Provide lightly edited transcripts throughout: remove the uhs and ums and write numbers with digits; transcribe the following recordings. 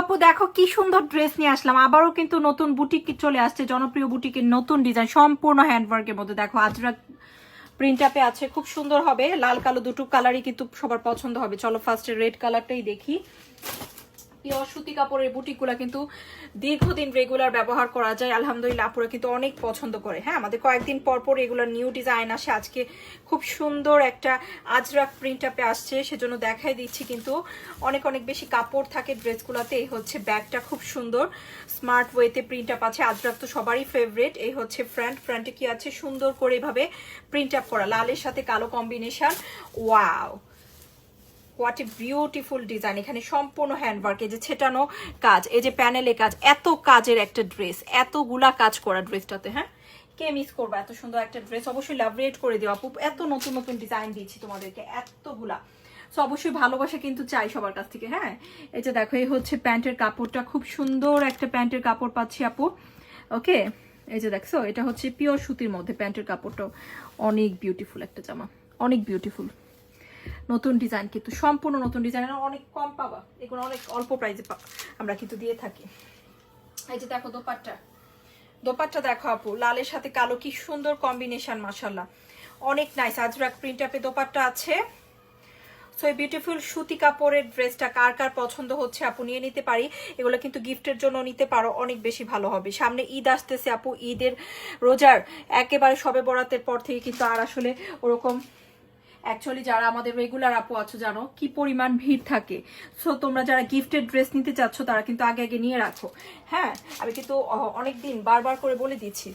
আপু দেখো কি সুন্দর ড্রেস নিয়ে আসলাম, আবারও কিন্তু নতুন বুটিক চলে আসছে, জনপ্রিয় বুটিকের নতুন ডিজাইন, সম্পূর্ণ হ্যান্ডওয়ার্কের মধ্যে। দেখো আজরাক প্রিন্ট আপে আছে, খুব সুন্দর হবে। লাল কালো দুটো কালারই কিন্তু সবার পছন্দ হবে। চলো ফার্স্টে রেড কালারটাই দেখি। পিওর সুতি কাপড়ের বুটিকগুলো কিন্তু দীর্ঘদিন রেগুলার ব্যবহার করা যায়, আলহামদুলিল্লাহ আপুরা কিন্তু অনেক পছন্দ করে। হ্যাঁ, আমাদের কয়েকদিন পর পর এগুলোর নিউ ডিজাইন আসে। আজকে খুব সুন্দর একটা আজরাক প্রিন্ট আপে আসছে, সেজন্য দেখাই দিচ্ছি। কিন্তু অনেক অনেক বেশি কাপড় থাকে ড্রেসগুলোতে। এই হচ্ছে ব্যাগটা, খুব সুন্দর স্মার্ট ওয়েতে প্রিন্ট আপ আছে। আজরাক তো সবারই ফেভারিট। এই হচ্ছে ফ্রন্টে কি আছে সুন্দর করে এভাবে প্রিন্ট আপ করা, লালের সাথে কালো combination. Wow, what a beautiful design. এখানে সম্পূর্ণ হ্যান্ডওয়ার্ক, এই যে ছেটানো কাজ, এই যে প্যানেলে কাজ, এত কাজের একটা ড্রেস, এতগুলা কাজ করা ড্রেসটাতে। হ্যাঁ, কে মিস করবো এত সুন্দর একটা ড্রেস? অবশ্যই লাভ রেট করে দিও আপু, এত নতুন নতুন ডিজাইন দিয়েছি তোমাদেরকে, এতগুলা। সো অবশ্যই ভালোবাসা কিন্তু চাই সবার কাছ থেকে। হ্যাঁ, এই যে দেখো, এই হচ্ছে প্যান্টের কাপড়টা, খুব সুন্দর একটা প্যান্টের কাপড় পাচ্ছি আপু। ওকে, এই যে দেখছো, এটা হচ্ছে পিওর সুতির মধ্যে প্যান্টের কাপড়টাও অনেক বিউটিফুল একটা জামা, অনেক বিউটিফুল। নতুন ডিজাইন, কিন্তু সম্পূর্ণ নতুন ডিজাইন, অনেক কম পাবা, এগুলো অনেক অল্প প্রাইসে আমরা কিন্তু দিয়ে থাকি। এই যে দেখো দোপাট্টা দেখো আপু, লালের সাথে কালো কি সুন্দর কম্বিনেশন, মাশাআল্লাহ অনেক নাইস। আজরাক প্রিন্ট আপে দোপাট্টা আছে। সো এই বিউটিফুল সুতি কাপড়ের ড্রেসটা কার কার পছন্দ হচ্ছে আপু নিয়ে নিতে পারি। এগুলো কিন্তু গিফটের জন্য নিতে পারো, অনেক বেশি ভালো হবে। সামনে ঈদ আসতেছে আপু, ঈদের রোজার একেবারে সবে বরাতের পর থেকে কিন্তু আর আসলে ওরকম অ্যাকচুয়ালি যারা আমাদের রেগুলার আপু আছো জানো কি পরিমাণ ভিড় থাকে। সো তোমরা যারা গিফটেড ড্রেস নিতে চাচ্ছ তারা কিন্তু আগে আগে নিয়ে রাখো। হ্যাঁ, আমি কিন্তু অনেকদিন বারবার করে বলে দিচ্ছি।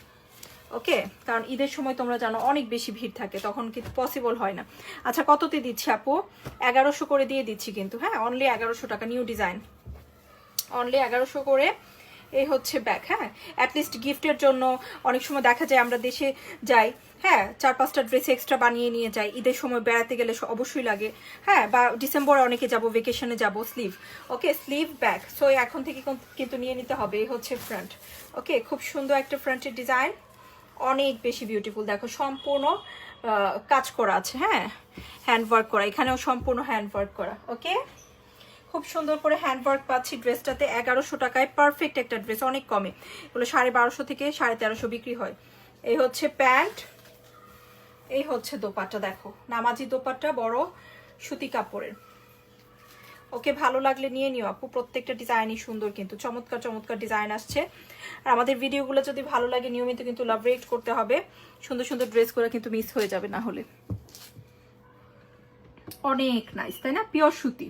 ওকে, কারণ ঈদের সময় তোমরা জানো অনেক বেশি ভিড় থাকে, তখন কিন্তু পসিবল হয় না। আচ্ছা, কততে দিচ্ছি আপু? 1100 করে দিয়ে দিচ্ছি কিন্তু। হ্যাঁ, অনলি 1100 টাকা, নিউ ডিজাইন, অনলি 1100 করে। এই হচ্ছে ব্যাগ। হ্যাঁ, অ্যাটলিস্ট গিফটের জন্য অনেক সময় দেখা যায় আমরা দেশে যাই, হ্যাঁ, 4-5টা ড্রেস এক্সট্রা বানিয়ে নিয়ে যাই, ঈদের সময় বেড়াতে গেলে অবশ্যই লাগে। হ্যাঁ, বা ডিসেম্বরে অনেকে যাব, ভেকেশনে যাব, স্লিভ। ওকে, স্লিভ ব্যাগ। সো এখন থেকে কিন্তু নিয়ে নিতে হবে। এই হচ্ছে ফ্রন্ট। ওকে, খুব সুন্দর একটা ফ্রন্টের ডিজাইন, অনেক বেশি বিউটিফুল। দেখো সম্পূর্ণ কাজ করা আছে। হ্যাঁ, হ্যান্ডওয়ার্ক করা, এখানেও সম্পূর্ণ হ্যান্ডওয়ার্ক করা। ওকে, খুব সুন্দর করে হ্যান্ডওয়ার্ক পাচ্ছি ড্রেসটাতে। 1100 টাকায় পারফেক্ট একটা ড্রেস, অনেক কমে। এগুলো 1250 থেকে 1350 বিক্রি হয়। এই হচ্ছে প্যান্ট, এই হচ্ছে দোপাট্টা। দেখো নামাজি দোপাট্টা, বড় সুতি কাপড়ের। ওকে, ভালো লাগলে নিয়ে নিও আপু, প্রত্যেকটা ডিজাইনই সুন্দর, কিন্তু চমৎকার চমৎকার ডিজাইন আসছে। আর আমাদের ভিডিওগুলো যদি ভালো লাগে নিয়মিত কিন্তু লাভ রেট করতে হবে। সুন্দর সুন্দর ড্রেসগুলো কিন্তু মিস হয়ে যাবে না হলে। অনেক নাইস, তাই না? পিওর সুতি।